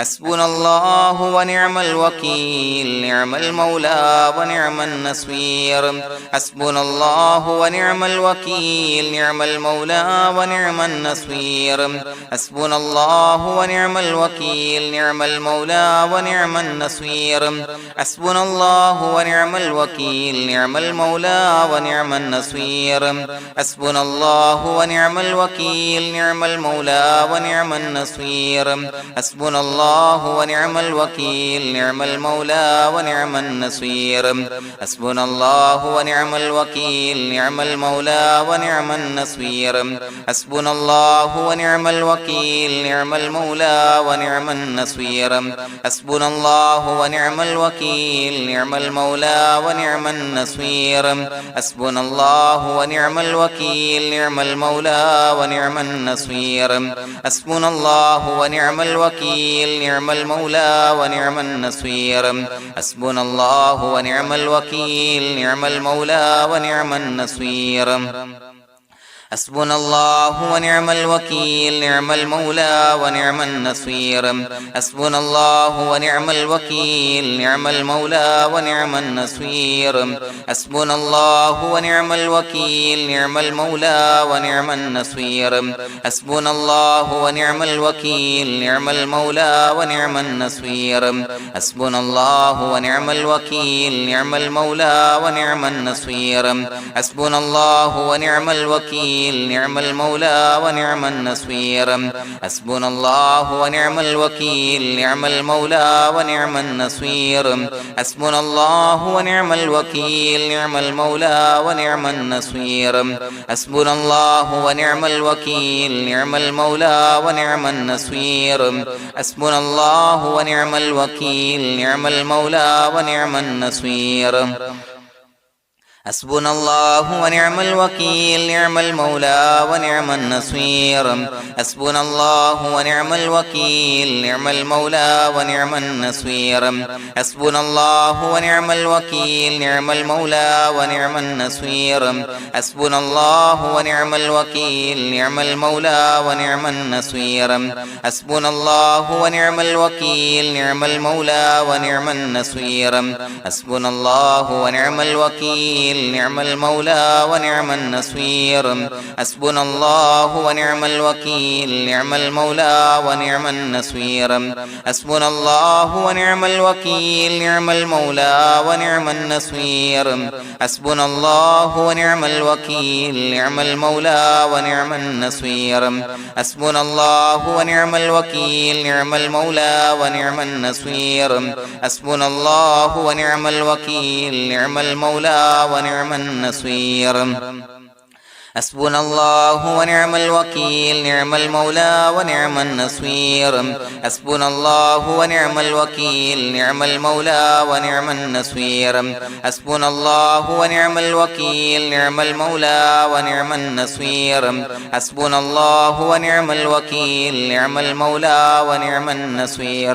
حسبنا الله ونعم الوكيل نعم المولى ونعم النصير حسبنا الله ونعم الوكيل نعم المولى ونعم النصير حسبنا الله ونعم الوكيل نعم المولى ونعم النصير حسبنا الله ونعم الوكيل نعم المولى ونعم النصير حسبنا الله ونعم الوكيل نعم المولى ونعم النصير حسبنا الله ونعم الوكيل نعم المولى ونعم النصير حسبنا الله ونعم الوكيل نعم المولى ونعم النصير حسبنا الله ونعم الوكيل نعم المولى ونعم النصير حسبنا الله ونعم الوكيل نعم المولى ونعم النصير حسبنا الله ونعم الوكيل نعم المولى ونعم النصير حسبنا الله ونعم الوكيل نعم المولى ونعم النصير حسبنا الله ونعم الوكيل نعم المولى ونعم النصير حسبنا الله ونعم الوكيل نعم المولى ونعم النصير حسبنا الله ونعم الوكيل نعم المولى ونعم النصير حسبنا الله ونعم الوكيل نعم المولى ونعم النصير حسبنا الله ونعم الوكيل نعم المولى ونعم النصير حسبنا الله ونعم الوكيل نعم المولى ونعم النصير حسبنا الله ونعم الوكيل نعم المولى ونعم النصير حسبنا الله ونعم الوكيل نعم المولى ونعم النصير حسبنا الله ونعم الوكيل نعم المولى ونعم النصير حسبنا الله ونعم الوكيل نعم المولى ونعم النصير حسبنا الله ونعم الوكيل نعم المولى ونعم النصير حسبنا الله ونعم الوكيل نعم المولى ونعم النصير حسبنا الله ونعم الوكيل نعم المولى ونعم النصير حسبنا الله ونعم الوكيل نعم المولى ونعم النصير حسبنا الله ونعم الوكيل نعم المولى ونعم النصير حسبنا الله ونعم الوكيل نعم المولى ونعم النصير حسبنا الله ونعم الوكيل نعم المولى ونعم النصير حسبنا الله ونعم الوكيل نعم المولى ونعم النصير حسبنا الله ونعم الوكيل نعم المولى ونعم النصير حسبنا الله ونعم الوكيل نعم المولى ونعم النصير حسبنا الله ونعم الوكيل نعم المولى ونعم النصير حسبنا الله ونعم الوكيل نعم المولى ونعم النصير حسبنا الله ونعم الوكيل نعم المولى ونعم النصير حسبنا الله ونعم الوكيل نعم المولى ونعم النصير حسبنا الله ونعم الوكيل نعم المولى ونعم النصير حسبنا الله ونعم الوكيل نعم المولى ونعم النصير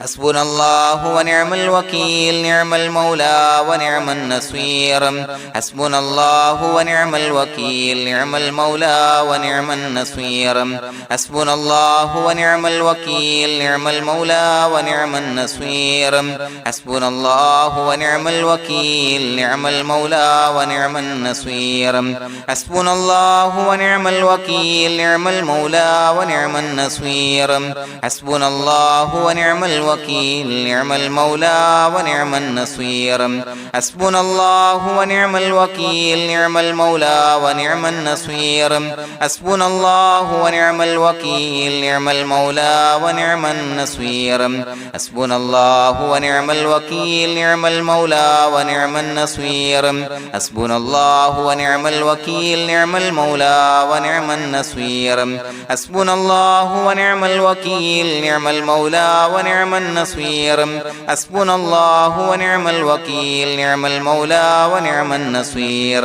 حسبنا الله ونعم الوكيل نعم المولى ونعم النصير حسبنا الله ونعم الوكيل نعم المولى ونعم النصير حسبنا الله ونعم الوكيل نعم المولى ونعم النصير حسبنا الله ونعم الوكيل نعم المولى ونعم النصير حسبنا الله ونعم الوكيل نعم المولى ونعم النصير حسبنا الله ونعم الوكيل نعم المولى ونعم النصير حسبنا الله ونعم الوكيل نعم المولى ونعم النصير حسبنا الله ونعم الوكيل نعم المولى ونعم النصير حسبنا الله ونعم الوكيل نعم المولى ونعم النصير حسبنا الله ونعم الوكيل نعم المولى ونعم النصير حسبنا الله ونعم الوكيل نعم المولى ونعم النصير حسبنا الله ونعم الوكيل نعم المولى ونعم النصير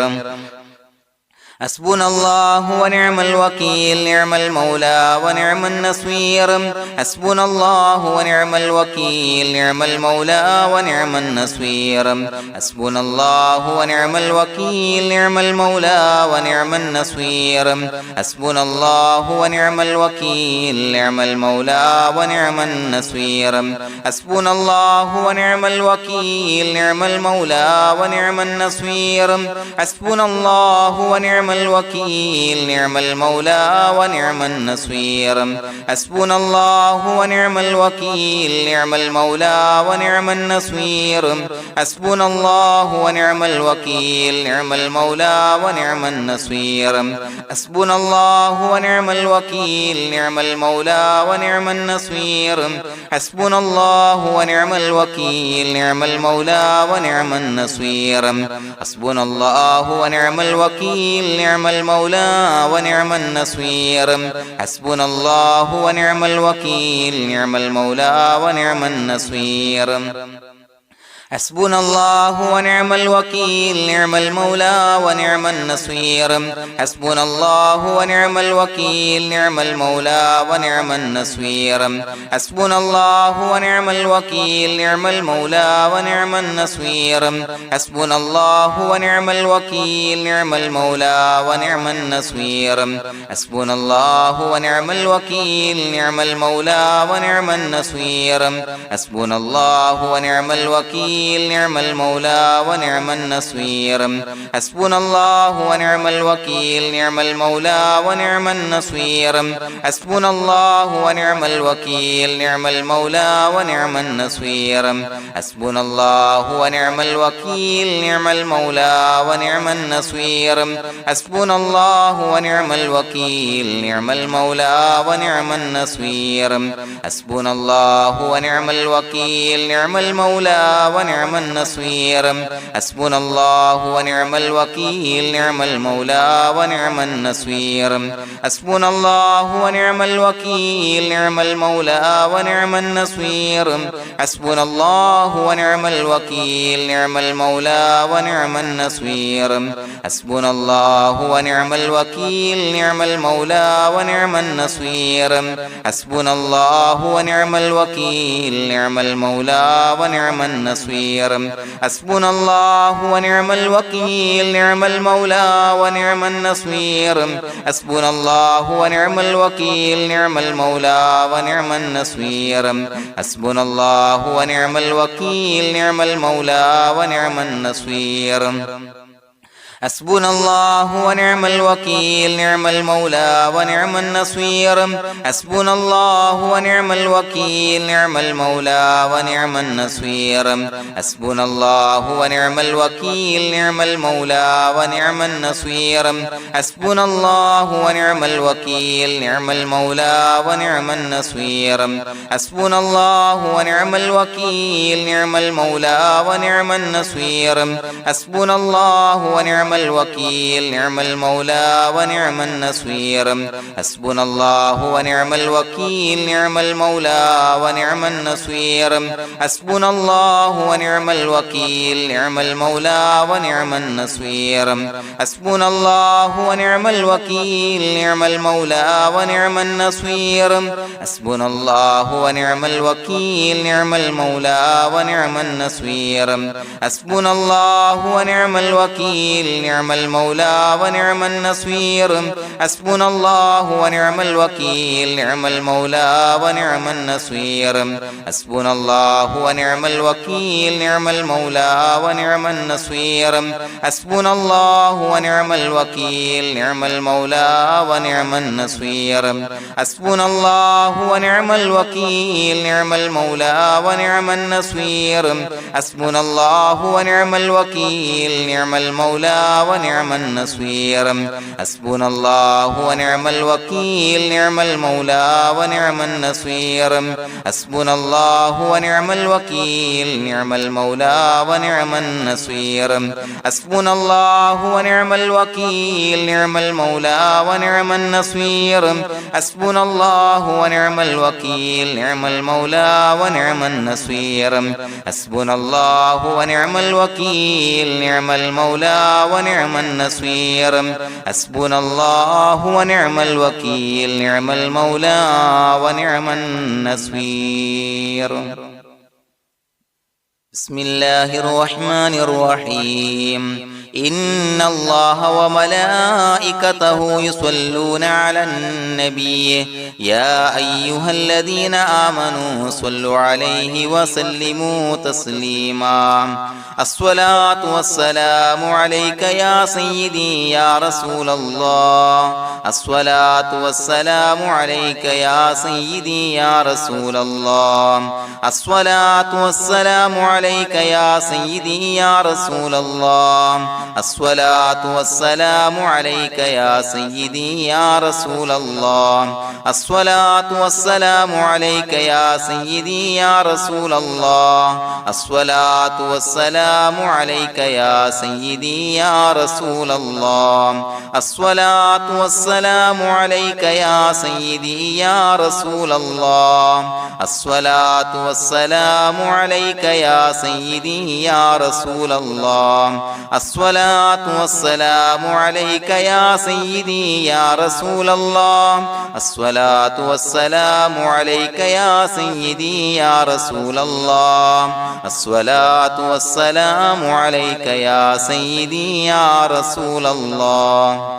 حسبنا الله ونعم الوكيل نعم المولى ونعم النصير حسبنا الله ونعم الوكيل نعم المولى ونعم النصير حسبنا الله ونعم الوكيل نعم المولى ونعم النصير حسبنا الله ونعم الوكيل نعم المولى ونعم النصير حسبنا الله ونعم الوكيل نعم المولى ونعم النصير حسبنا الله ونعم الوكيل نعم المولى ونعم النصير حسبنا الله ونعم الوكيل نعم المولى ونعم النصير حسبنا الله ونعم الوكيل نعم المولى ونعم النصير حسبنا الله ونعم الوكيل نعم المولى ونعم النصير حسبنا الله ونعم الوكيل نعم المولى ونعم النصير حسبنا الله ونعم الوكيل نعم المولى ونعم النصير حسبنا الله ونعم الوكيل نعم المولى ونعم النصير حسبنا الله ونعم الوكيل نعم المولى ونعم النصير حسبنا الله ونعم الوكيل نعم المولى ونعم النصير حسبنا الله ونعم الوكيل نعم المولى ونعم النصير حسبنا الله ونعم الوكيل نعم المولى ونعم النصير حسبنا الله ونعم الوكيل نعم المولى ونعم النصير حسبنا الله ونعم الوكيل نعم المولى ونعم النصير حسبنا الله ونعم الوكيل نعم المولى ونعم النصير حسبنا الله ونعم الوكيل نعم المولى ونعم النصير حسبنا الله ونعم الوكيل نعم المولى ونعم النصير حسبنا الله ونعم الوكيل نعم المولى ونعم النصير حسبنا الله ونعم الوكيل نعم المولى ونعم النصير حسبنا الله ونعم الوكيل نعم المولى ونعم النصير حسبنا الله ونعم الوكيل نعم المولى ونعم النصير حسبنا الله ونعم الوكيل نعم المولى ونعم النصير حسبنا الله ونعم الوكيل نعم المولى ونعم النصير حسبنا الله ونعم الوكيل نعم المولى ونعم النصير حسبنا الله ونعم الوكيل نعم المولى ونعم النصير حسبنا الله ونعم الوكيل نعم المولى ونعم النصير حسبنا الله ونعم الوكيل نعم المولى ونعم النصير حسبنا الله ونعم الوكيل نعم المولى ونعم النصير حسبنا الله ونعم الوكيل نعم المولى ونعم النصير حسبنا الله ونعم الوكيل نعم المولى ونعم النصير حسبنا الله ونعم الوكيل نعم المولى ونعم النصير حسبنا الله ونعم الوكيل نعم المولى ونعم النصير حسبنا الله ونعم الوكيل نعم المولى ونعم النصير حسبنا الله ونعم الوكيل نعم المولى ونعم النصير حسبنا الله ونعم الوكيل نعم المولى ونعم النصير حسبنا الله ونعم الوكيل نعم المولى ونعم النصير حسبنا الله ونعم الوكيل نعم المولى ونعم النصير حسبنا الله ونعم الوكيل نعم المولى ونعم النصير حسبنا الله ونعم الوكيل نعم المولى ونعم النصير حسبنا الله ونعم الوكيل نعم المولى ونعم النصير حسبنا الله ونعم الوكيل نعم المولى ونعم النصير حسبنا الله ونعم الوكيل نعم المولى ونعم النصير حسبنا الله ونعم الوكيل نعم المولى ونعم النصير حسبنا الله ونعم الوكيل نعم المولى ونعم النصير حسبنا الله ونعم الوكيل نعم المولى ونعم النصير حسبنا الله ونعم الوكيل نعم المولى ونعم النصير حسبنا الله ونعم الوكيل نعم المولى ونعم النصير حسبنا الله ونعم الوكيل نعم المولى ونعم النصير حسبنا الله ونعم الوكيل نعم المولى ونعم النصير بسم الله الرحمن الرحيم إن الله وملائكته يصلون على النبي يا أيها الذين آمنوا صلوا عليه وسلموا تسليما الصلاة والسلام عليك يا سيدي يا رسول الله الصلاة والسلام عليك يا سيدي يا رسول الله الصلاة والسلام عليك يا سيدي يا رسول الله الصلاة والسلام عليك يا سيدي يا رسول الله الصلاة والسلام عليك يا سيدي يا رسول الله الصلاة والسلام عليك يا سيدي يا رسول الله الصلاة والسلام عليك يا سيدي يا رسول الله الصلاة والسلام عليك يا سيدي يا رسول الله الصلاة والسلام عليك يا سيدي يا رسول الله الصلاة والسلام عليك يا سيدي يا رسول الله الصلاة والسلام عليك يا سيدي يا رسول الله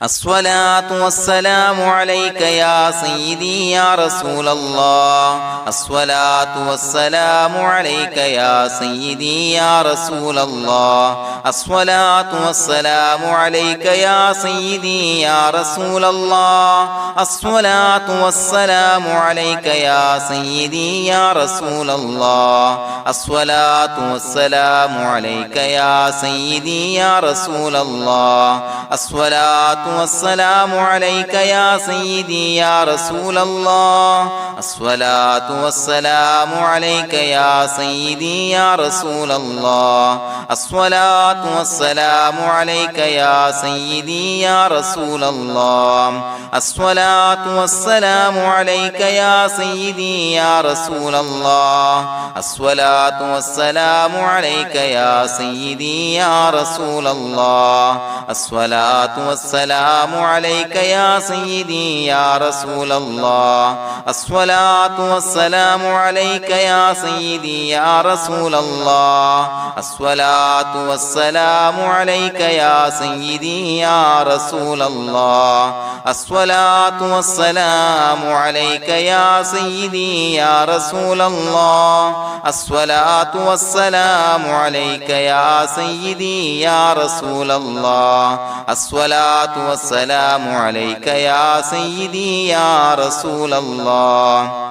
الصلاة والسلام عليك يا سيدي يا رسول الله الصلاة والسلام عليك يا سيدي يا رسول الله الصلاة والسلام عليك يا سيدي يا رسول الله الصلاة والسلام عليك يا سيدي يا رسول الله الصلاة والسلام عليك يا سيدي يا رسول الله الصلاة والسلام عليك يا سيدي يا رسول الله الصلاة والسلام عليك يا سيدي يا رسول الله الصلاة والسلام عليك يا سيدي يا رسول الله الصلاة والسلام عليك يا سيدي يا رسول الله الصلاة والسلام عليك يا سيدي يا رسول الله الصلاة والسلام عليك يا سيدي يا رسول الله الصلاة والسلام عليك يا سيدي يا رسول الله الصلاة والسلام عليك يا سيدي يا رسول الله الصلاة والسلام عليك يا سيدي يا رسول الله الصلاة والسلام عليك يا سيدي يا رسول الله الصلاة والسلام عليك يا سيدي يا رسول الله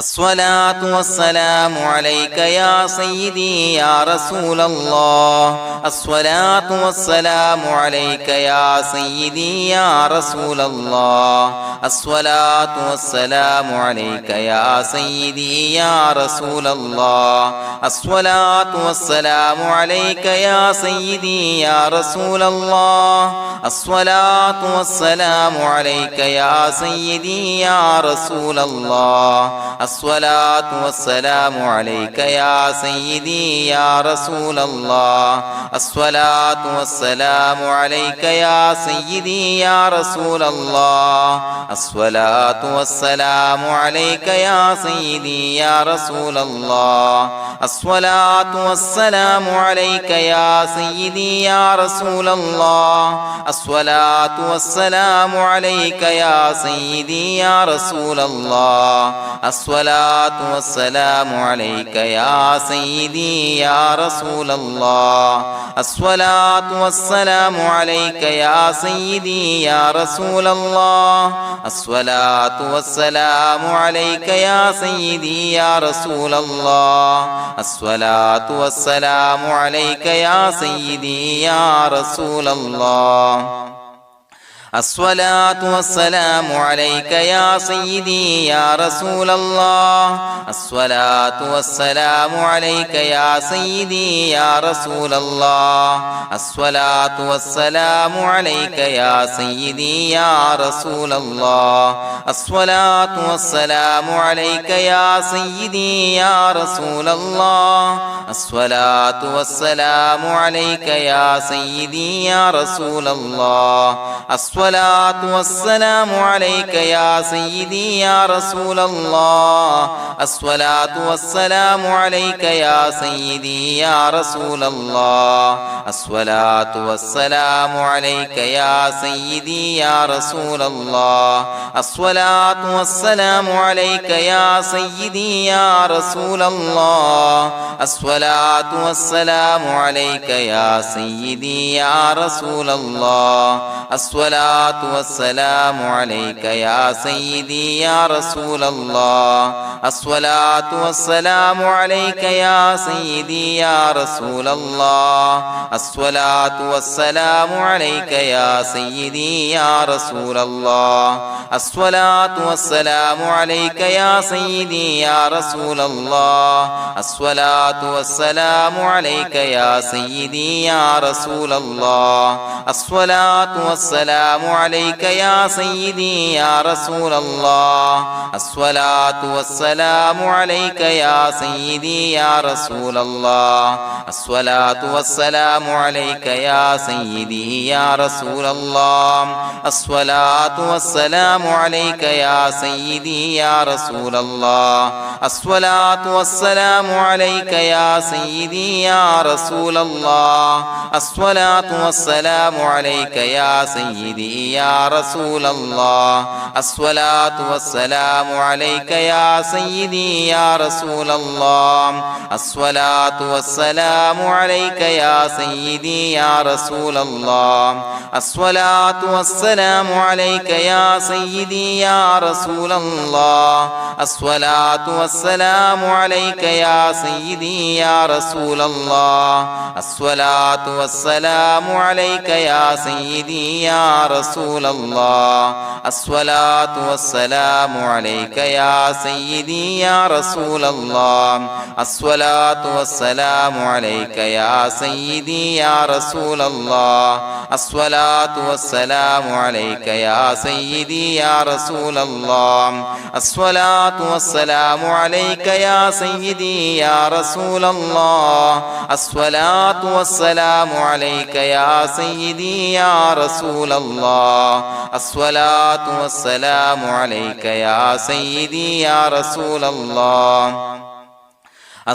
الصلاة والسلام عليك يا سيدي يا رسول الله الصلاة والسلام عليك يا سيدي يا رسول الله الصلاة والسلام عليك يا سيدي يا رسول الله الصلاة والسلام عليك يا سيدي يا رسول الله الصلاة والسلام عليك يا سيدي يا رسول الله الصلاة والسلام عليك يا سيدي يا رسول الله الصلاة والسلام عليك يا سيدي يا رسول الله الصلاة والسلام عليك يا سيدي يا رسول الله الصلاة والسلام عليك يا سيدي يا رسول الله الصلاة والسلام عليك يا سيدي يا رسول الله الصلاة والسلام عليك يا سيدي يا رسول الله الصلاة والسلام عليك يا سيدي يا رسول الله الصلاة والسلام عليك يا سيدي يا رسول الله الصلاة والسلام عليك يا سيدي يا رسول الله الصلاة والسلام عليك يا سيدي يا رسول الله الصلاة والسلام عليك يا سيدي يا رسول الله الصلاة والسلام عليك يا سيدي يا رسول الله الصلاة والسلام عليك يا سيدي يا رسول الله الصلاة والسلام عليك يا سيدي يا رسول الله الصلاة والسلام عليك يا سيدي يا رسول الله الصلاة والسلام عليك يا سيدي يا رسول الله الصلاة والسلام عليك يا سيدي يا رسول الله الصلاة والسلام عليك يا سيدي يا رسول الله الصلاة والسلام عليك يا سيدي يا رسول الله الصلاة والسلام عليك يا سيدي يا رسول الله الصلاة والسلام عليك يا سيدي يا رسول الله الصلاة والسلام عليك يا سيدي يا رسول الله الصلاة والسلام عليك يا سيدي يا رسول الله الصلاة والسلام عليك يا سيدي يا رسول الله الصلاة والسلام عليك يا سيدي يا رسول الله الصلاة والسلام عليك يا سيدي يا رسول الله الصلاة والسلام عليك يا سيدي يا رسول الله الصلاة والسلام عليك يا سيدي يا رسول الله الصلاة والسلام عليك يا سيدي يا رسول الله الصلاة والسلام عليك يا سيدي يا رسول الله الصلاة والسلام عليك يا سيدي يا رسول الله الصلاة والسلام عليك يا سيدي يا رسول الله الصلاة والسلام عليك يا سيدي يا رسول الله الصلاة والسلام عليك يا سيدي يا رسول الله الصلاة والسلام عليك يا سيدي يا رسول الله الصلاة والسلام عليك يا سيدي يا رسول الله الصلاة والسلام عليك يا سيدي يا رسول الله الصلاة والسلام عليك يا سيدي يا رسول الله الصلاة والسلام عليك يا سيدي يا رسول الله الصلاة والسلام عليك يا سيدي يا رسول الله الصلاة والسلام عليك يا سيدي يا رسول الله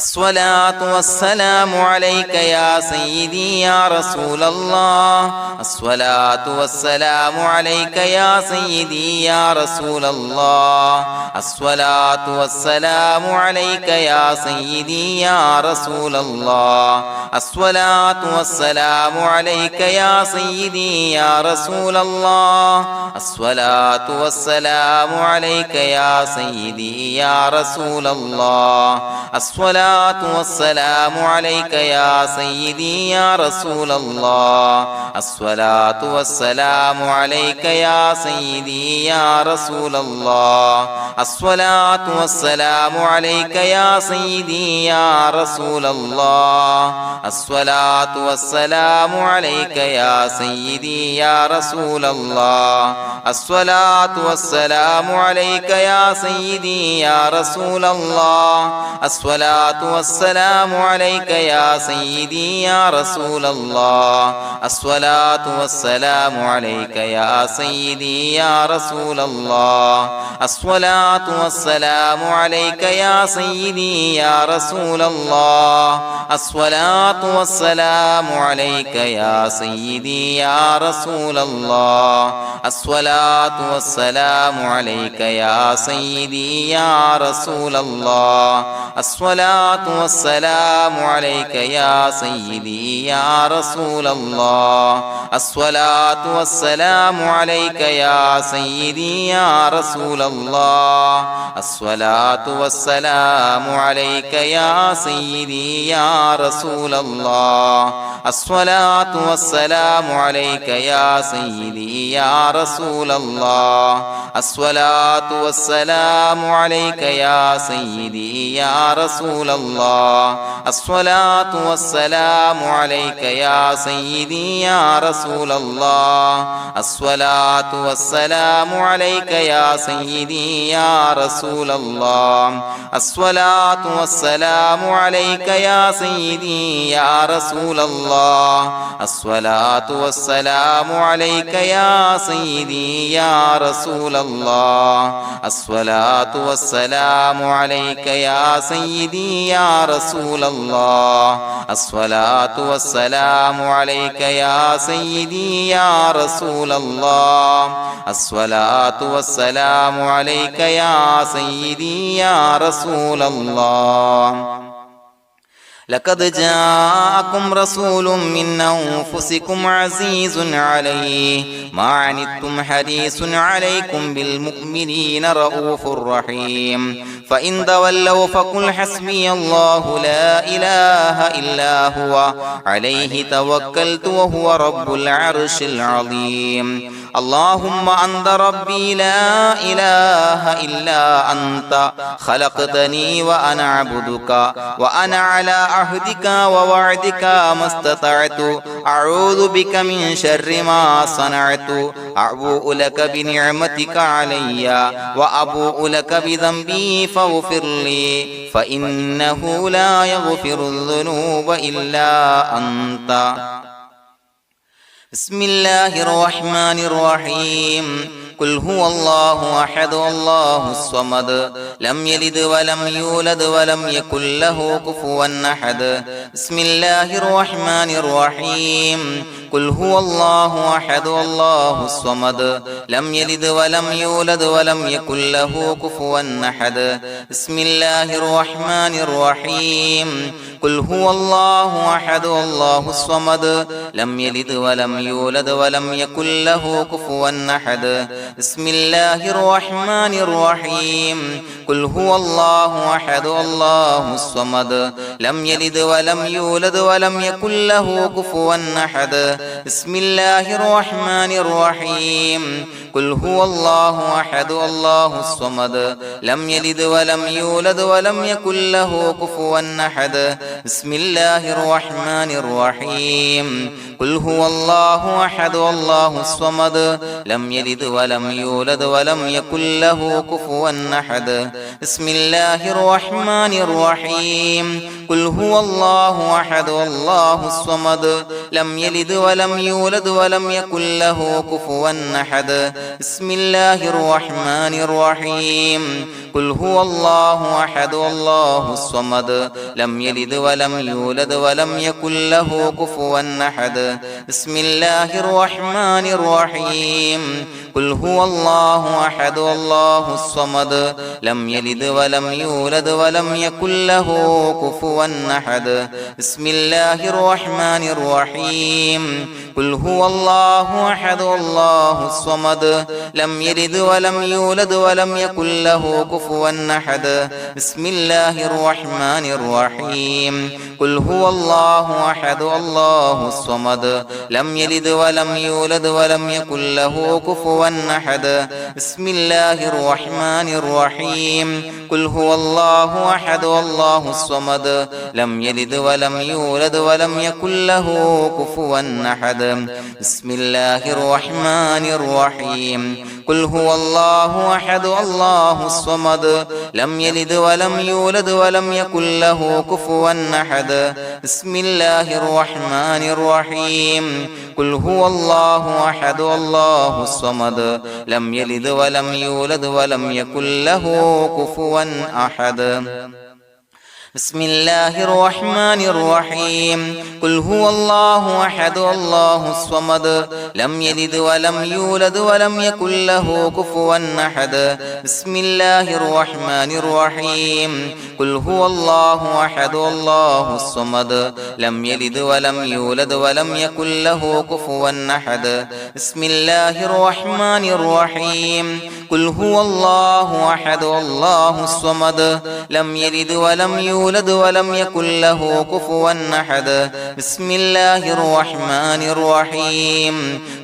الصلاة والسلام عليك يا سيدي يا رسول الله الصلاة والسلام عليك يا سيدي يا رسول الله الصلاة والسلام عليك يا سيدي يا رسول الله الصلاة والسلام عليك يا سيدي يا رسول الله الصلاة والسلام عليك يا سيدي يا رسول الله الصلاة والسلام عليك يا سيدي يا رسول الله الصلاة والسلام عليك يا سيدي يا رسول الله الصلاة والسلام عليك يا سيدي يا رسول الله الصلاة والسلام عليك يا سيدي يا رسول الله الصلاة والسلام عليك يا سيدي يا رسول الله الصلاة والسلام عليك يا سيدي يا رسول الله الصلاة والسلام عليك يا سيدي يا رسول الله الصلاة والسلام عليك يا سيدي يا رسول الله الصلاة والسلام عليك يا سيدي يا رسول الله الصلاة والسلام عليك يا سيدي يا رسول الله الصلاة الصلاة والسلام عليك يا سيدي يا رسول الله الصلاة والسلام عليك يا سيدي يا رسول الله الصلاة والسلام عليك يا سيدي يا رسول الله الصلاة والسلام عليك يا سيدي يا رسول الله الصلاة والسلام عليك يا سيدي يا رسول الله الصلاة والسلام عليك يا سيدي يا رسول الله الصلاة والسلام عليك يا سيدي يا رسول الله الصلاة والسلام عليك يا سيدي يا رسول الله الصلاة والسلام عليك يا سيدي يا رسول الله الصلاة والسلام عليك يا سيدي يا رسول الله الصلاة والسلام عليك يا سيدي يا رسول الله الصلاة والسلام عليك يا سيدي يا رسول الله لقد جاءكم رسول من أنفسكم عزيز عليه ما عنتم حريص عليكم بالمؤمنين رؤوف رحيم فإن تولوا فقل حسبي الله لا إله إلا هو عليه توكلت وهو رب العرش العظيم اللهم أنت ربي لا إله إلا أنت خلقتني وأنا عبدك وأنا على عهدك ووعدك ما استطعت أعوذ بك من شر ما صنعت أبوء لك بنعمتك علي وأبوء لك بذنبي فاغفر لي فإنه لا يغفر الذنوب إلا أنت بسم الله الرحمن الرحيم قل هو الله أحد الله الصمد لم يلد ولم يولد ولم يكن له كفوا أحد بسم الله الرحمن الرحيم قل هو الله أحد الله الصمد لم يلد ولم يولد ولم يكن له كفوا أحد بسم الله الرحمن الرحيم قل هو الله أحد الله الصمد لم يلد ولم يولد ولم يكن له كفوا أحد بسم الله الرحمن الرحيم قل هو الله أحد الله الصمد لم يلد ولم يولد ولم يكن له كفوا أحد بسم الله الرحمن الرحيم قل هو الله أحد الله الصمد لم يلد ولم يولد ولم يكن له كفوا أحد بسم الله الرحمن الرحيم قل هو الله أحد الله الصمد لم يلد ولم يولد ولم يكن له كفوا أحد بسم الله الرحمن الرحيم قل هو الله أحد الله الصمد لم يلد ولم يولد ولم يكن له كفوا أحد بسم الله الرحمن الرحيم قل هو الله أحد الله الصمد لم يلد ولم يولد ولم يكن له كفوا أحد بسم الله الرحمن الرحيم قل هو الله أحد الله الصمد لم يلد ولم يولد ولم يكن له كفوا أحد بسم الله الرحمن الرحيم قل هو الله أحد الله الصمد لم يلد ولم يولد ولم يكن له كفوا أحد بسم الله الرحمن الرحيم قل هو الله أحد الله الصمد لم يلد ولم يولد ولم يكن له كفوا أحد بسم الله الرحمن الرحيم قل هو الله أحد الله الصمد لم يلد ولم يولد ولم يكن له كفوا أحد بسم الله الرحمن الرحيم قل هو الله أحد الله الصمد لم يلد ولم يولد ولم يكن له كفوا أحد بسم الله الرحمن الرحيم قل هو الله أحد الله الصمد لم يلد ولم يولد ولم يكن له كفوا أحد بسم الله الرحمن الرحيم قل هو الله أحد الله الصمد لم يلد ولم يولد ولم يكن له كفوا أحد بسم الله الرحمن الرحيم قل هو الله أحد الله الصمد لم يلد ولم يولد ولم يكن له كفوا أحد بسم الله الرحمن الرحيم قل هو الله أحد الله الصمد لم يلد ولم يولد ولم يكن له كفوا أحد بسم الله الرحمن الرحيم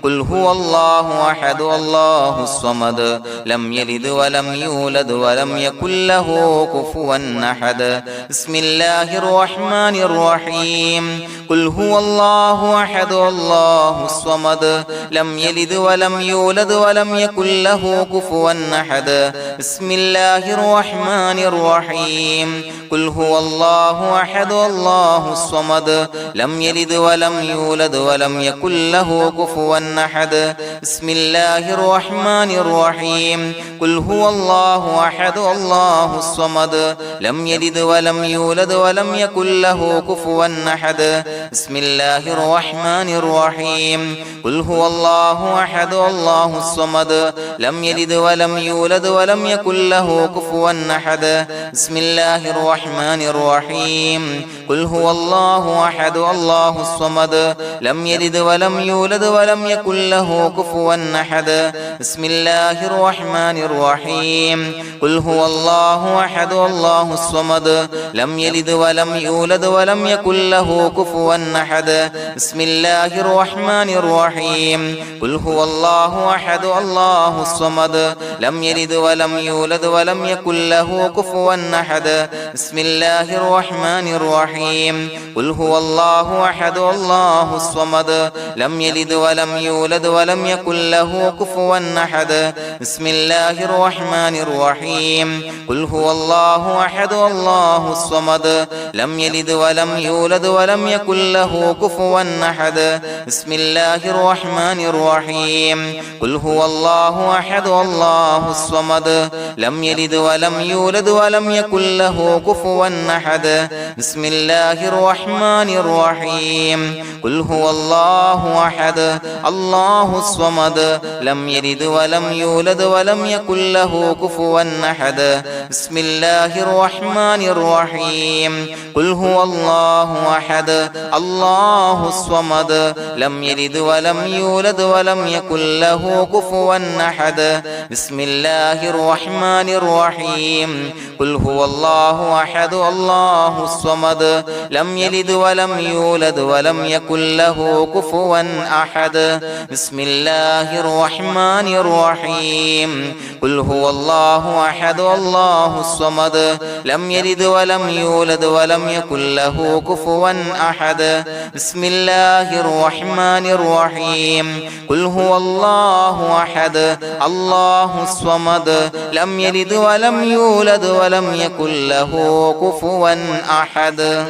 قل هو الله أحد الله الصمد لم يلد ولم يولد ولم يكن له كفوا أحد بسم الله الرحمن الرحيم قل هو الله أحد الله الصمد لم يلد ولم يولد ولم يكن له كفوا أحد بسم الله الرحمن الرحيم قل هو الله أحد الله الصمد لم يلد ولم يولد ولم يكن له كفوا أحد بسم الله الرحمن الرحيم قل هو الله أحد الله الصمد لم يلد ولم يولد ولم يكن له كفوا أحد بسم الله الرحمن الرحيم قل هو الله أحد الله الصمد لم يلد ولم يولد ولم يكن له كفوا أحد بسم الله الرحمن الرحيم قل هو الله أحد الله الصمد لم يلد ولم يولد ولم يكن له كفوا أحد بسم الله الرحمن الرحيم قل هو الله أحد الله الصمد لم يلد ولم يولد ولم يكن له كفوا أحد بسم الله الرحمن الرحيم قل هو الله أحد الله الصمد لم يلد ولم يولد ولم يكن له كفوا أحد بسم الله الرحمن الرحيم قل هو الله أحد الله الصمد لم يلد ولم يولد ولم يكن له كفوا أحد بسم الله الرحمن الرحيم قل هو الله أحد الله الصمد لم يلد ولم يولد ولم يكن له كفوا أحد بسم الله الرحمن الرحيم قل هو الله أحد الله الصمد لم يلد ولم يولد ولم يكن له كفوا أحد بسم الله الرحمن الرحيم قل هو الله أحد الله الصمد لم يلد ولم يولد ولم يكن له كفوا أحد بسم الله الرحمن الرحيم قل هو الله أحد الله الصمد لم يلد ولم يولد ولم يكن له كفوا أحد بسم الله الرحمن الرحيم قل هو الله أحد الله الصمد لم يلد ولم يولد ولم يكن له كفوا أحد بسم الله الرحمن الرحيم قل هو الله أحد الله الصمد لم يلد ولم يولد ولم يكن له كفوا أحد بسم الله الرحمن الرحيم قل هو الله أحد الله الصمد لم يلد ولم يولد ولم يكن له كفوا أحد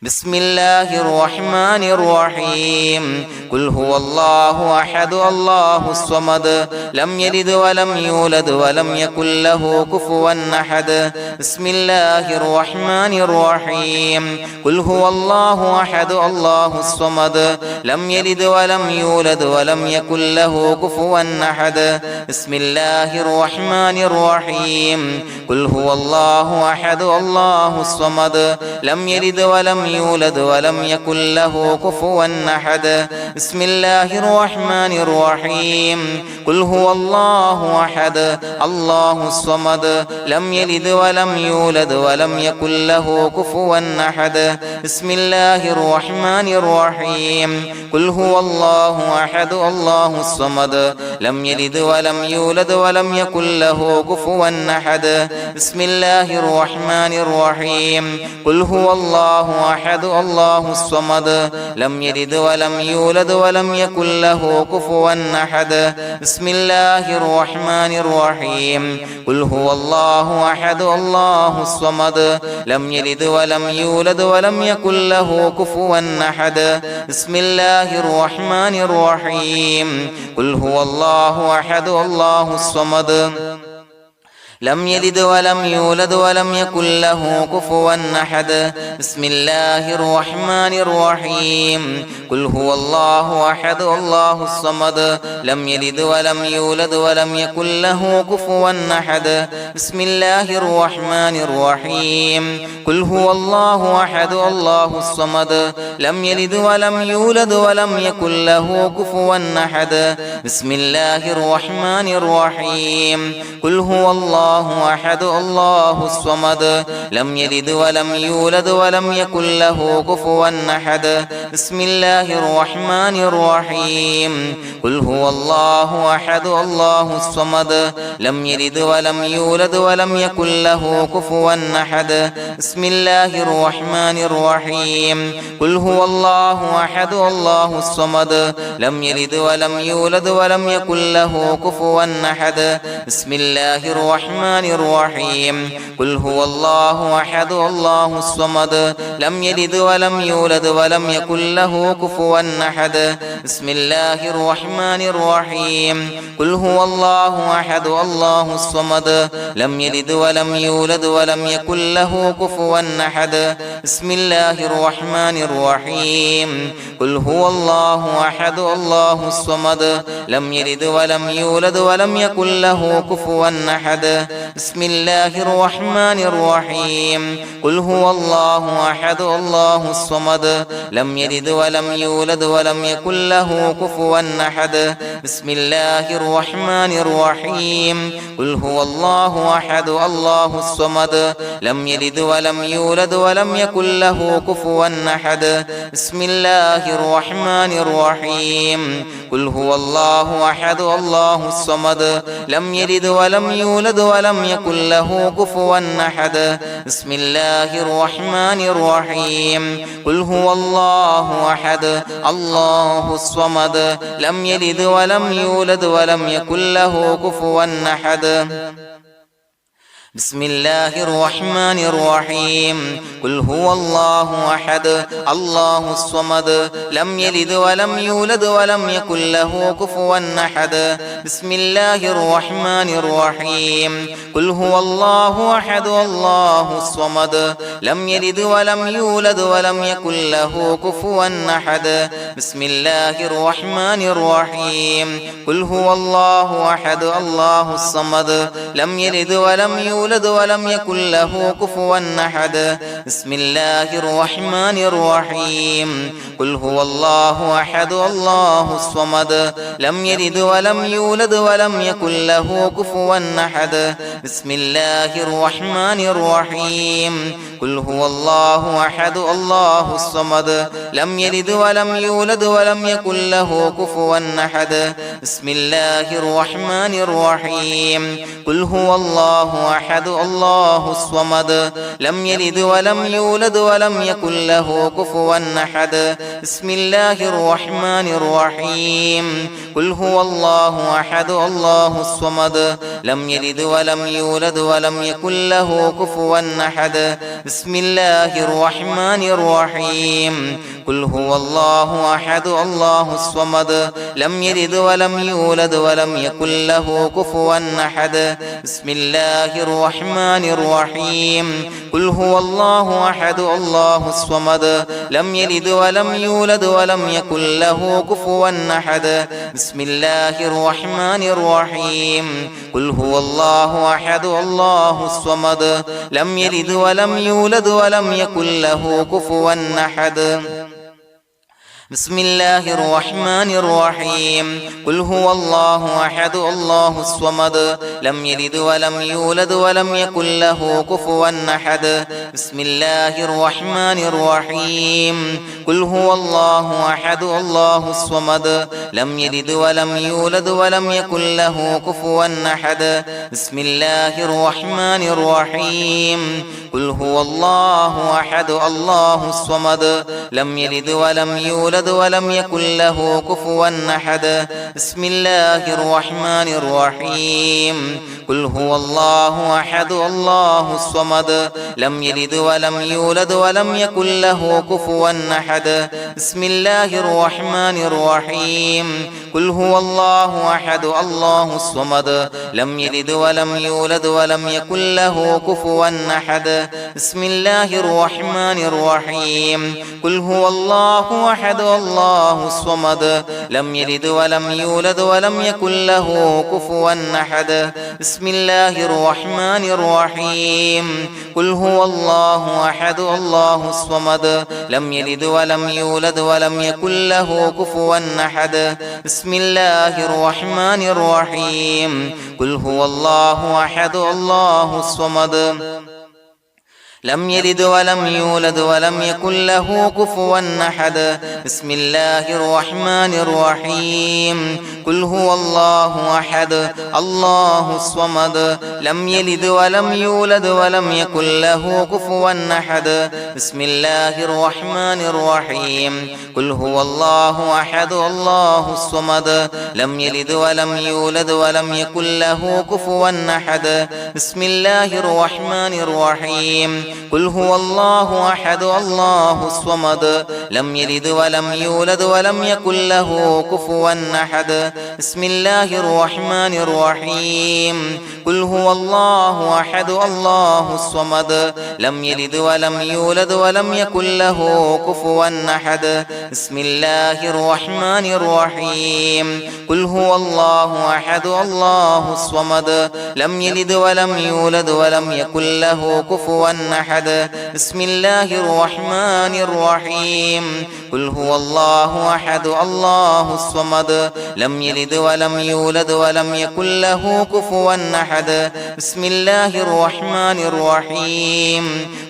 بسم الله الرحمن الرحيم قل هو الله أحد الله الصمد لم يلد ولم يولد ولم يكن له كفوا أحد بسم الله الرحمن الرحيم قل هو الله أحد الله الصمد لم يلد ولم يولد ولم يكن له كفوا أحد بسم الله الرحمن الرحيم قل هو الله أحد الله الصمد لم يلد ولم يولد ولم يكن له كفوا أحد بسم الله الرحمن الرحيم قل هو الله أحد الله الصمد لم يلد ولم يولد ولم يكن له كفوا أحد بسم الله الرحمن الرحيم قل هو الله أحد الله الصمد لم يلد ولم يولد ولم يكن له كفوا أحد بسم الله الرحمن الرحيم قل هو الله أحد الله الصمد لم يلد ولم يولد ولم يكن له كفوا أحد بسم الله الرحمن الرحيم قل هو الله أحد الله الصمد لم يلد ولم يولد ولم يكن له كفوا أحد بسم الله الرحمن الرحيم قل هو الله أحد الله الصمد لم يلد ولم يولد ولم يكن له كفوا أحد بسم الله الرحمن الرحيم قل هو الله أحد الله الصمد لم يلد ولم يولد ولم يكن له كفوا أحد بسم الله الرحمن الرحيم قل هو الله أحد الله الصمد لم يلد ولم يولد ولم يكن له كفوا أحد بسم الله الرحمن الرحيم قل هو الله أحد الله الصمد لم يلد ولم يولد ولم يكن له كفوا أحد بسم الله الرحمن الرحيم قل هو الله أحد الله الصمد لم يلد ولم يولد ولم يكن له كفوا أحد بسم الله الرحمن الرحيم قل هو الله أحد الله الصمد لم يلد ولم يولد ولم يكن له كفوا أحد بسم الله الرحمن الرحيم قل هو الله أحد الله الصمد لم يلد ولم يولد ولم يكن له كفوا أحد بسم الله الرحمن الرحيم قل هو الله أحد الله الصمد لم يلد ولم يولد ولم يكن له كفوا أحد بسم الله الرحمن الرحيم قل هو الله أحد الله الصمد لم يلد ولم يولد ولم يكن له كفوا أحد بسم الله الرحمن الرحيم قل هو الله أحد الله الصمد لم يلد ولم يولد ولم يكن له كفوا أحد بسم الله الرحمن الرحيم قل هو الله أحد الله الصمد لم يلد ولم يولد ولم يكن له كفوا أحد بسم الله الرحمن الرحيم قل هو الله أحد الله الصمد لم يلد ولم يولد ولم يكن له كفوا أحد بسم الله الرحمن الرحيم قل هو الله أحد الله الصمد لم يلد ولم يولد ولم يكن له كفوا أحد بسم الله الرحمن الرحيم قل هو الله أحد الله الصمد لم يلد ولم يولد ولم يكن له كفوا أحد بسم الله الرحمن الرحيم قل هو الله أحد الله الصمد لم يلد ولم يولد ولم يكن له كفوا أحد بسم الله الرحمن الرحيم قل هو الله أحد الله الصمد لم يلد ولم يولد ولم يكن له كفوا أحد بسم الله الرحمن الرحيم قل هو الله أحد الله الصمد لم يلد ولم يولد ولم يكن له كفوا أحد بسم الله الرحمن الرحيم قل هو الله أحد الله الصمد لم يلد ولم يولد ولم يكن له كفوا أحد بسم الله الرحمن الرحيم قل هو الله أحد الله الصمد لم يلد ولم يولد ولم يكن له كفوا أحد بسم الله الرحمن الرحيم قل هو الله أحد الله الصمد لم يلد ولم يولد ولم يكن له كفوا أحد بسم الله الرحمن الرحيم قل هو الله أحد الله الصمد لم يلد ولم يولد ولم يكن له كفوا أحد بسم الله الرحمن الرحيم قل هو الله أحد الله الصمد لم يلد ولم يولد ولم يكن له كفوا أحد بسم الله الرحمن الرحيم قل هو الله أحد الله الصمد لم يلد ولم يولد ولم يكن له كفوا أحد بسم الله الرحمن الرحيم قل هو الله أحد الله الصمد لم يلد ولم يولد ولم يكن له كفوا أحد بسم الله الرحمن الرحيم قل هو الله أحد الله الصمد لم يلد ولم يولد ولم يكن له كفوا أحد بسم الله الرحمن الرحيم قل هو الله أحد الله الصمد لم يلد ولم يولد يولد ولم يكن له كفوا أحد بسم الله الرحمن الرحيم قل هو الله أحد الله الصمد لم يلد ولم يولد ولم يكن له كفوا أحد بسم الله الرحمن الرحيم قل هو الله أحد الله الصمد لم يلد ولم يولد ولم يكن له كفوا أحد بسم الله الرحمن الرحيم قل هو الله أحد الله الصمد لم يلد ولم يولد ولم يكن له كفوا أحد بسم الله الرحمن الرحيم قل هو الله أحد الله الصمد لم يلد ولم يولد ولم يكن له كفوا أحد بسم الله الرحمن الرحيم قل هو الله أحد الله الصمد لم يلد ولم يولد ولم يكن له كفوا أحد بسم الله الرحمن الرحيم قل هو الله أحد الله الصمد لم يلد ولم يولد ولم يكن له كفوا أحد بسم الله الرحمن الرحيم قل هو الله أحد الله الصمد لم يلد ولم يولد ولم يكن له كفوا أحد بسم الله الرحمن الرحيم قل هو الله أحد الله الصمد لم يلد ولم يولد ولم يكن له كفوا أحد بسم الله الرحمن الرحيم قل هو الله أحد الله الصمد لم يلد ولم يولد ولم يكن له كفوا أحد بسم الله الرحمن الرحيم قل هو الله أحد الله الصمد لم يلد ولم يولد ولم يكن له كفوا أحد بسم الله الرحمن الرحيم قل هو الله أحد الله الصمد لم يلد ولم يولد ولم يكن له كفوا أحد بسم الله الرحمن الرحيم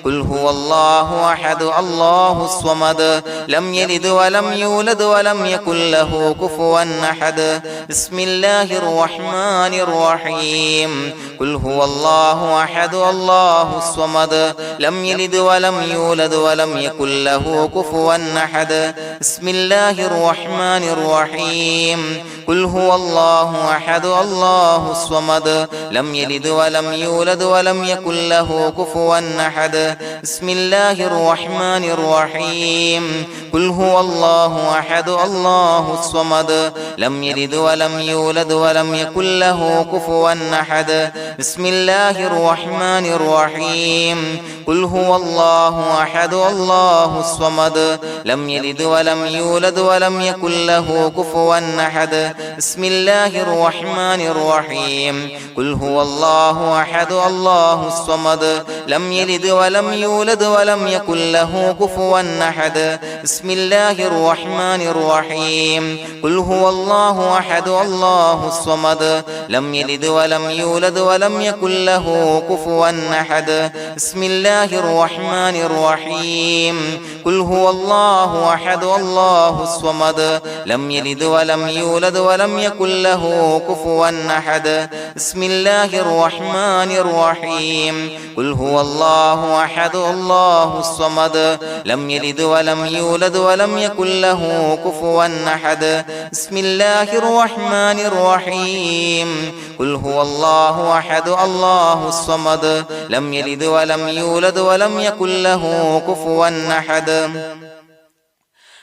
قل هو الله أحد الله الصمد لم يلد ولم يولد ولم يكن له كفوا أحد بسم الله الرحمن الرحيم قل هو الله أحد الله الصمد لم يلد ولم يولد ولم يكن له كفوا أحد بسم الله الرحمن الرحيم قل هو الله أحد الله الصمد لم يلد ولم يولد ولم يكن له كفوا أحد بسم الله الرحمن الرحيم قل هو الله أحد الله الصمد لم يلد ولم يولد ولم يكن له كفوا أحد بسم الله الرحمن الرحيم قل هو الله أحد الله الصمد لم يلد ولم يولد ولم يكن له كفوا أحد بسم الله الرحمن الرحيم قل هو الله أحد الله الصمد لم يلد ولم يولد ولم يكن له كفوا أحد بسم الله الرحمن الرحيم قل هو الله أحد الله الصمد لم يلد ولم يولد ولم يكن له كفوا أحد بسم الله الرحمن الرحيم قل هو الله أحد الله الصمد لم يلد ولم يولد ولم يكن له كفوا أحد بسم الله الرحمن الرحيم قل هو الله أحد الله الصمد لم يلد ولم يولد ولم يكن له كفوا أحد بسم الله الرحمن الرحيم قل هو الله أحد الله الصمد لم يلد ولم يولد ولم يكن له كفوا أحد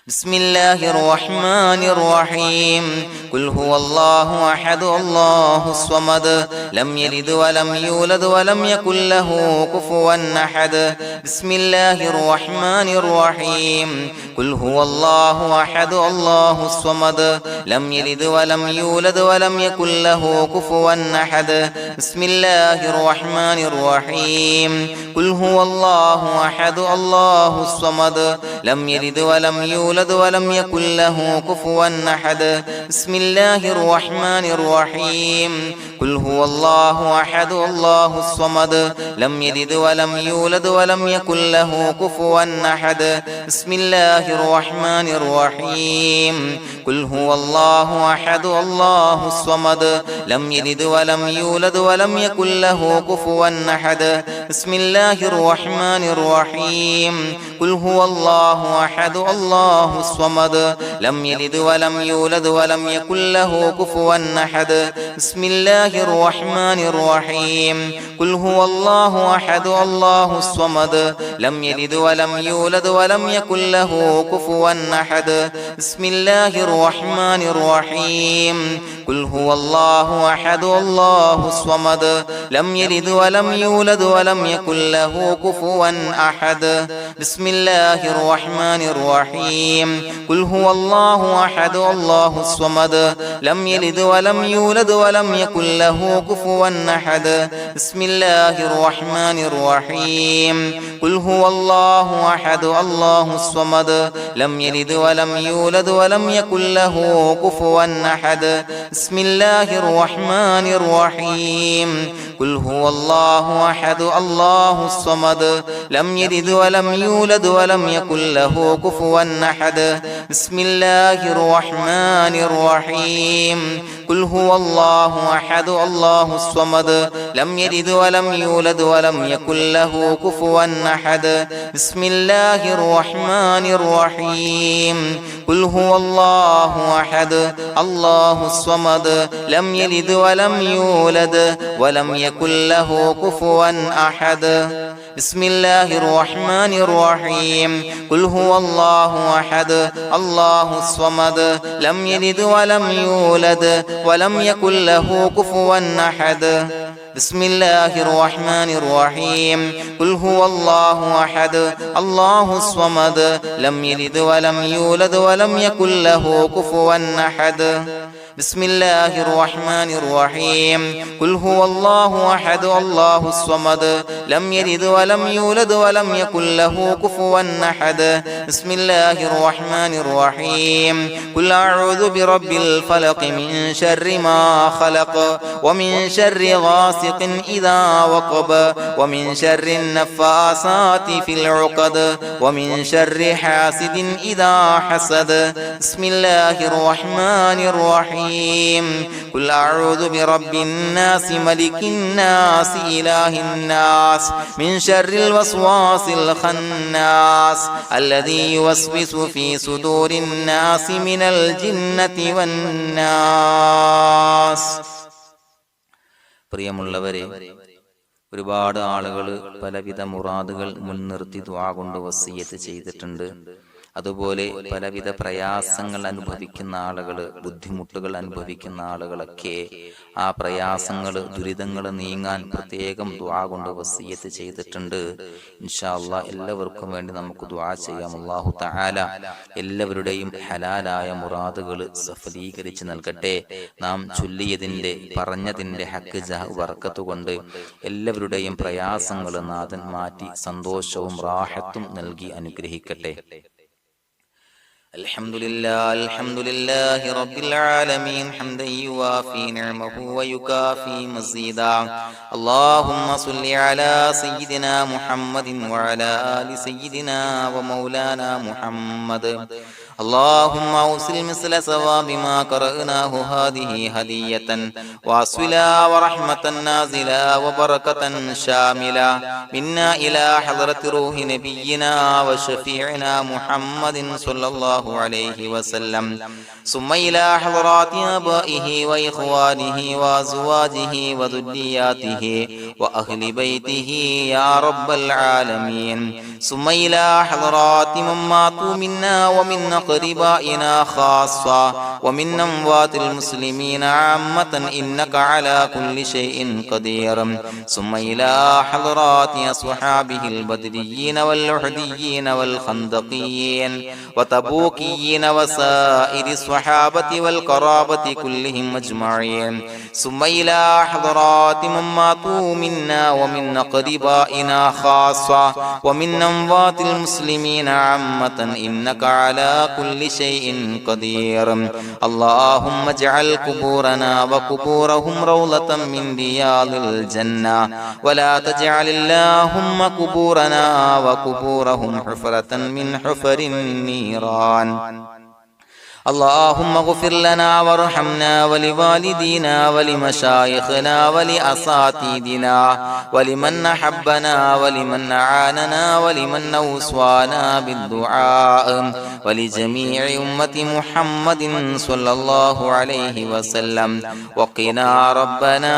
بسم الله الرحمن الرحيم قل هو الله أحد الله الصمد لم يلد ولم يولد ولم يكن له كفوا أحد بسم الله الرحمن الرحيم قل هو الله أحد الله الصمد لم يلد ولم يولد ولم يكن له كفوا أحد بسم الله الرحمن الرحيم قل هو الله أحد الله الصمد لم يلد ولم يولد ولم يكن له كفوا أحد بسم الله الرحمن الرحيم قل هو الله أحد الله الصمد لم يلد ولم يولد ولم يكن له كفوا أحد بسم الله الرحمن الرحيم قل هو الله أحد الله الصمد لم يلد ولم يولد ولم يكن له كفوا أحد بسم الله الرحمن الرحيم قل هو الله الله أحد الله الصمد لم يلد ولم يولد ولم يكن له كفوا أحد بسم الله الرحمن الرحيم قل هو الله أحد الله الصمد لم يلد ولم يولد ولم يكن له كفوا أحد بسم الله الرحمن الرحيم قل هو الله أحد الله الصمد لم يلد ولم يولد ولم يكن له كفوا أحد بسم الله الرحمن الرحيم قل هو الله أحد الله الصمد لم يلد ولم يولد ولم يكن له كفوا أحد بسم الله الرحمن الرحيم قل هو الله أحد الله الصمد لم يلد ولم يولد ولم يكن له كفوا أحد بسم الله الرحمن الرحيم قل هو الله أحد الله الصمد لم يلد ولم يولد ولم يكن له كفوا أحد بسم الله الرحمن الرحيم قل هو الله أحد الله الصمد لم يلد ولم يولد ولم يكن له كفوا أحد بسم الله الرحمن الرحيم قل هو الله أحد الله الصمد لم يلد ولم يولد ولم يكن له كفوا أحد بسم الله الرحمن الرحيم قل هو الله أحد الله الصمد لم يلد ولم يولد ولم يكن له كفوا أحد بسم الله الرحمن الرحيم قل هو الله أحد الله الصمد لم يلد ولم يولد ولم يكن له كفوا أحد بسم الله الرحمن الرحيم قل هو الله أحد الله الصمد لم يلد ولم يولد ولم يكن له كفوا أحد بسم الله الرحمن الرحيم قل أعوذ برب الفلق من شر ما خلق ومن شر غاسق إذا وقب ومن شر النفاثات في العقد ومن شر حاسد إذا حسد بسم الله الرحمن الرحيم قل أعوذ برب الناس ملك الناس إله الناس من شر الوسواس الخناس الذي يوسوس في صدور الناس من الجنة والناس. പ്രിയമുള്ളവരെ, ഒരുപാട് ആളുകൾ പലവിധ മുറാദുകൾ മുൻനിർത്തി ദുആ കൊണ്ട് വസിയ്യത്ത് ചെയ്തിട്ടുണ്ട്. അതുപോലെ പലവിധ പ്രയാസങ്ങൾ അനുഭവിക്കുന്ന ആളുകൾ, ബുദ്ധിമുട്ടുകൾ അനുഭവിക്കുന്ന ആളുകളൊക്കെ ആ പ്രയാസങ്ങൾ, ദുരിതങ്ങൾ നീങ്ങാൻ പ്രത്യേകം ദുആ കൊണ്ട് വസിയ്യത്ത് ചെയ്തിട്ടുണ്ട്. ഇൻഷാ അല്ലാഹ് എല്ലാവർക്കും വേണ്ടി നമുക്ക് ദുആ ചെയ്യാം. അല്ലാഹു തആല എല്ലാവരുടെയും ഹലാലായ മുറാദുകൾ സഫലീകരിച്ച് നൽകട്ടെ. നാം ചൊല്ലിയതിന്റെ, പറഞ്ഞതിന്റെ ഹക്ക് ജാഹ് ബർക്കത്ത് കൊണ്ട് എല്ലാവരുടെയും പ്രയാസങ്ങൾ നാഥൻ മാറ്റി സന്തോഷവും റാഹത്തും നൽകി അനുഗ്രഹിക്കട്ടെ. الحمد لله رب العالمين حمدا يوافي نعمه ويكافي مزيدا. اللهم صل على سيدنا محمد وعلى آل سيدنا ومولانا محمد. اللهم أوصل مثل ثواب ما قرأناه هذه هدية واصلا ورحمة نازلا وبركة شاملة منا إلى حضرة روح نبينا وشفيعنا محمد صلى الله عليه وسلم، ثم إلى حضرات آبائه وإخوانه وأزواجه وذرياته وأهل بيته يا رب العالمين، ثم إلى حضرات من ماتوا منا ومن أقربائنا خاصة ومن أموات المسلمين عامة إنك على كل شيء قدير، ثم إلى حضرات أصحابه البدريين والأحديين والخندقيين وتبوكيين وسائر الصحابة والقرابة كلهم أجمعين، ثم إلى حضرات من ماتوا منا ومن أقربائنا خاصة ومن أموات المسلمين عامة إنك على كل شيء قدير. اللهم اجعل قبورنا وقبورهم روضة من رياض الجنة، ولا تجعل اللهم قبورنا وقبورهم حفرة من حفر النيران. اللهم اغفر لنا وارحمنا ولوالدينا ولمشايخنا ولأساتذتنا ولمن أحبنا ولمن أعاننا ولمن أوصانا بالدعاء ولجميع أمة محمد صلى الله عليه وسلم وقنا ربنا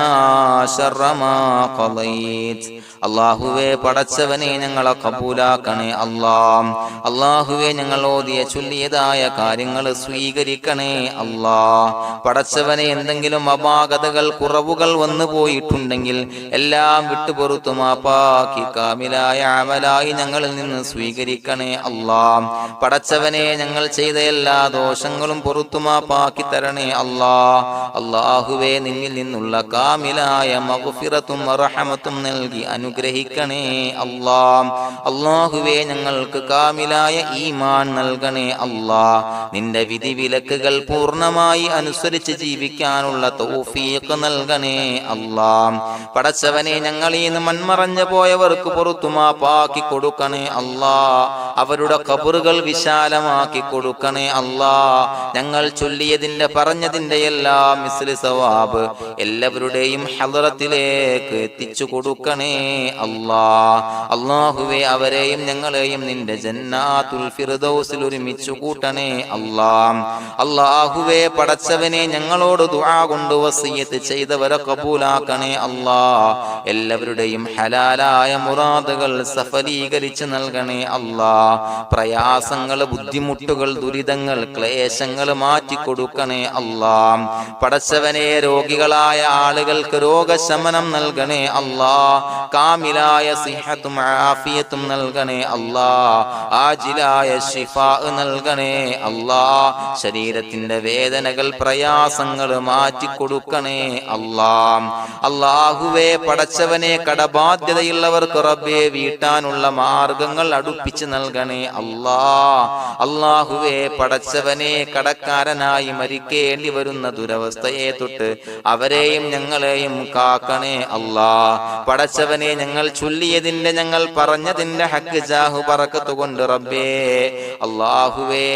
شر ما قضيت. അള്ളാഹുവേ പടച്ചവനെ ഞങ്ങളെ കബൂലാക്കണേ അല്ലാഹ്. അള്ളാഹുവേ ഞങ്ങൾ ഓതിയ ചൊല്ലിയതായ കാര്യങ്ങൾ സ്വീകരിക്കണേ അല്ലാഹ്. പടച്ചവനെ എന്തെങ്കിലും അപാകതകൾ കുറവുകൾ വന്നു പോയിട്ടുണ്ടെങ്കിൽ എല്ലാം വിട്ടുപൊറുത്തു മാപ്പാക്കി കാമിലായ അമലായി ഞങ്ങളിൽ നിന്ന് സ്വീകരിക്കണേ അല്ലാഹ്. പടച്ചവനെ ഞങ്ങൾ ചെയ്ത എല്ലാ ദോഷങ്ങളും പൊറുത്തു മാപ്പാക്കി തരണേ അല്ലാഹ്. അള്ളാഹുവേ നിന്നിൽ നിന്നുള്ള കാമിലായ മഗ്ഫിറത്തും റഹമത്തും നൽകി അനുഗ്രഹിക്കണേ അല്ലാഹ്. അല്ലാഹുവേ ഞങ്ങൾക്ക് കാമിലായ ഈമാൻ നൽകണേ അല്ലാഹ്. നിന്റെ വിധി വിലക്കുകൾ പൂർണ്ണമായി അനുസരിച്ച് ജീവിക്കാനുള്ള തൗഫീഖ് നൽകണേ അല്ലാഹ്. പടച്ചവനെ ഞങ്ങളിൽ നിന്ന് മൺമറഞ്ഞു പോയവർക്ക് പുറത്തു മാപ്പാക്കി കൊടുക്കണേ അല്ലാഹ്. അവരുടെ ഖബറുകൾ വിശാലമാക്കി കൊടുക്കണേ അല്ലാഹ്. ഞങ്ങൾ ചൊല്ലിയതിന്റെ പറഞ്ഞതിന്റെ എല്ലാം മിസ്ലി സവാബ് എല്ലാവരുടെയും ഹളറത്തിലേക്ക് എത്തിച്ചു കൊടുക്കണേ അല്ലാഹ്. അല്ലാഹുവേ അവരെയും ഞങ്ങളെയും നിന്റെ ജന്നാത്തുൽ ഫിർദൗസിൽ ഒരുമിച്ചു കൂട്ടണേ അല്ലാഹ്. അല്ലാഹുവേ പടച്ചവനെ ഞങ്ങളോട് ദുആ കൊണ്ട് വസിയത്ത് ചെയ്തവരെ കബൂലാക്കണേ അല്ലാഹ്. എല്ലാവരുടെയും ഹലാലായ മുറാദുകൾ സഫലീകരിച്ച് നൽകണേ അല്ലാഹ്. പ്രയാസങ്ങൾ, ബുദ്ധിമുട്ടുകൾ, ദുരിതങ്ങൾ, ക്ലേശങ്ങൾ മാറ്റിക്കൊടുക്കണേ അല്ലാഹ്. പടച്ചവനെ രോഗികളായ ആളുകൾക്ക് രോഗശമനം നൽകണേ അല്ലാഹ്. കാമിലായ സിഹത്തും ആഫിയത്തും നൽകണേ അല്ലാഹ്. ആജിലായ ശിഫാ നൽകണേ അല്ലാഹ്. ശരീരത്തിന്റെ വേദനകൾ, പ്രയാസങ്ങൾ മാറ്റിക്കൊടുക്കണേ അല്ലാഹ്. അല്ലാഹുവേ പടച്ചവനെ കടബാധ്യതയുള്ളവർക്ക് റബ്ബേ വീട്ടാനുള്ള മാർഗങ്ങൾ അടുപ്പിച്ച് നൽകണേ അല്ലാഹ്. അല്ലാഹുവേ പടച്ചവനെ കടക്കാരനായി മരിക്കേണ്ടി വരുന്ന ദുരവസ്ഥയെ തൊട്ട് അവരെയും ഞങ്ങളെയും കാക്കണേ അല്ലാഹ്. പടച്ചവനെ ഞങ്ങൾ ചൊല്ലിയതിന്റെ, ഞങ്ങൾ പറഞ്ഞതിന്റെ ഹക്ക് ജാഹു ബറക്കത്ത് കൊണ്ട് റബ്ബേ അല്ലാഹുവേ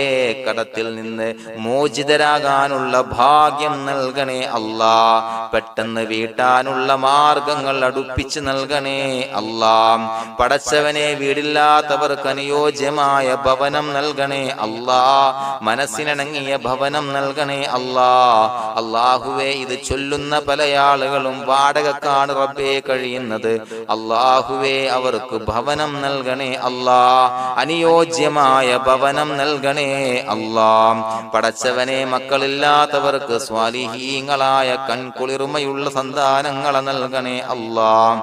കടത്തിൽ നിന്ന് മോചിതരാകാനുള്ള ഭാഗ്യം നൽകണേ അല്ലാഹ്. പെട്ടെന്ന് വീട്ടാനുള്ള മാർഗങ്ങൾ അടുപ്പിച്ച് നൽകണേ അല്ലാഹ്. പടച്ചവനെ വീടില്ലാത്തവർക്ക് അനുയോജ്യമായ ഭവനം നൽകണേ അല്ലാഹ്. മനസ്സിനിണങ്ങിയ ഭവനം നൽകണേ അല്ലാഹ്. അല്ലാഹുവേ ഇത് ചൊല്ലുന്ന പല ആളുകളും വാടകക്കാണ് റബ്ബേ കഴിയുന്നത്. അല്ലാഹുവേ അവർക്ക് ഭവനം നൽകണേ അല്ലാഹ്. അനുയോജ്യമായ ഭവനം നൽകണേ അല്ലാഹ്. പടച്ചവനെ മക്കളില്ലാത്തവർക്ക് സ്വാലിഹീങ്ങളായ കൺകുളിർമയുള്ള സന്താനങ്ങളെ നൽകണേ അല്ലാഹ്.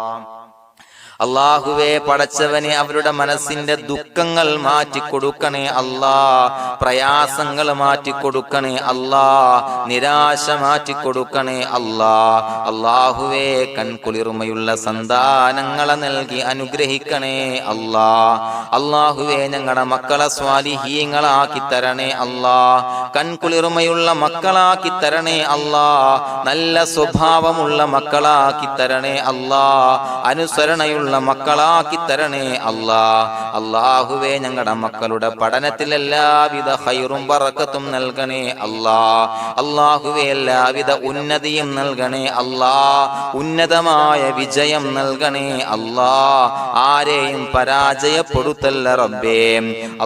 അല്ലാഹുവേ പടച്ചവനെ അവരുടെ മനസ്സിന്റെ ദുഃഖങ്ങൾ മാറ്റിക്കൊടുക്കണേ അല്ലാഹ്. പ്രയാസങ്ങൾ മാറ്റിക്കൊടുക്കണേ അല്ലാഹ്. നിരാശ മാറ്റിക്കൊടുക്കണേ അല്ലാഹ്. അല്ലാഹുവേ കൺകുളിർമയുള്ള സന്താനങ്ങളെ നൽകി അനുഗ്രഹിക്കണേ അല്ലാഹ്. അല്ലാഹുവേ ഞങ്ങളുടെ മക്കളെ സ്വാലിഹീങ്ങളാക്കി തരണേ അല്ലാഹ്. കൺകുളിർമയുള്ള മക്കളാക്കി തരണേ അല്ലാഹ്. നല്ല സ്വഭാവമുള്ള മക്കളാക്കി തരണേ അല്ലാഹ്. അനുസരണയുള്ള മക്കളാക്കി തരണേ അല്ലാഹ്. അല്ലാഹുവേ ഞങ്ങളുടെ മക്കളുടെ പഠനത്തിൽ എല്ലാവിധ ഖൈറും ബറക്കത്തും നൽകണേ അല്ലാഹ്. അല്ലാഹുവേ എല്ലാവിധ ഉന്നതിയും നൽകണേ അല്ലാഹ്. ഉന്നതമായ വിജയം നൽകണേ അല്ലാഹ്. ആരെയും പരാജയപ്പെടുത്തല്ല റബ്ബേ.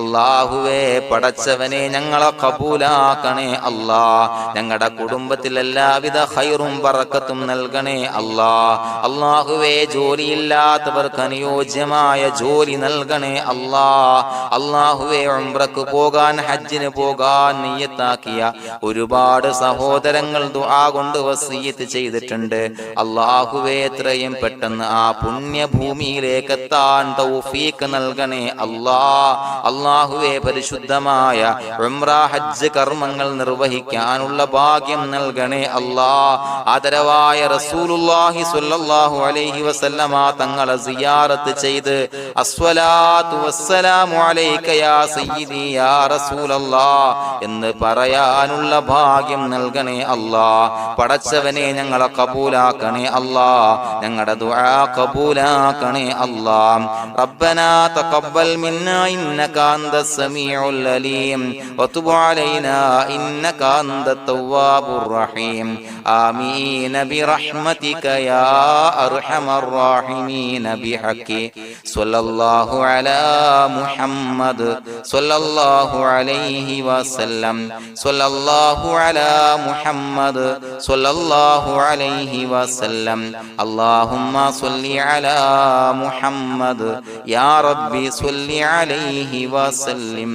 അല്ലാഹുവേ പടച്ചവനെ ഞങ്ങളെ കബൂലാക്കണേ അല്ലാഹ്. ഞങ്ങളുടെ കുടുംബത്തിൽ എല്ലാവിധ ഖൈറും ബറക്കത്തും നൽകണേ അല്ലാഹ്. അല്ലാഹുവേ ജോലിയില്ലാത്ത അനുയോജ്യമായ ജോലി നൽകണേ അല്ലാഹ്. അല്ലാഹുവേ ഉംറക്ക് പോകാൻ, ഹജ്ജിന് പോകാൻ നിയ്യത്താക്കിയ ഒരുപാട് സഹോദരങ്ങൾ ദുആ കൊണ്ട് വസിയത്ത് ചെയ്തിട്ടുണ്ട്. അല്ലാഹുവേ എത്രയും പെട്ടെന്ന് ആ പുണ്യഭൂമിയിലേക്ക് എത്താൻ തൗഫീഖ് നൽകണേ അല്ലാഹ്. അല്ലാഹുവേ പരിശുദ്ധമായ ഉംറ ഹജ്ജ് കർമ്മങ്ങൾ നിർവഹിക്കാനുള്ള ഭാഗ്യം നൽകണേ അല്ലാഹ്. ആദരവായ റസൂലുള്ളാഹി സ്വല്ലല്ലാഹു അലൈഹി വസല്ലമ തങ്ങളെ സിയാറത്ത് ചെയ്ത് അസ്സലാത്തു വസ്സലാമു അലൈക യാ സയ്യിദി യാ റസൂലല്ലാഹ് എന്ന് പറയാനുള്ള ഭാഗ്യം നൽകണേ അല്ലാഹ്. പടച്ചവനെ ഞങ്ങളെ കബൂലാക്കണേ അല്ലാഹ്, ഞങ്ങളുടെ ദുആ കബൂലാക്കണേ അല്ലാഹ്. റബ്ബനാ തഖബ്ബൽ മിന്നാ ഇന്നക അന്തസ് സമീഉൽ അലീം വതുബ് അലൈനാ ഇന്നക അന്തത് തവ്വാബുർ റഹീം. ആമീൻ ബിറഹ്മതിക യാ അർഹമർ റഹീമീൻ ബിഹഖി സ്വല്ലല്ലാഹു അലാ മുഹമ്മദ് സ്വല്ലല്ലാഹു അലൈഹി വസല്ലം സ്വല്ലല്ലാഹു അലാ മുഹമ്മദ് സ്വല്ലല്ലാഹു അലൈഹി വസല്ലം. അല്ലാഹുമ്മ സ്വല്ലി അലാ മുഹമ്മദ് യാ റബ്ബി സ്വല്ലി അലൈഹി വസല്ലം.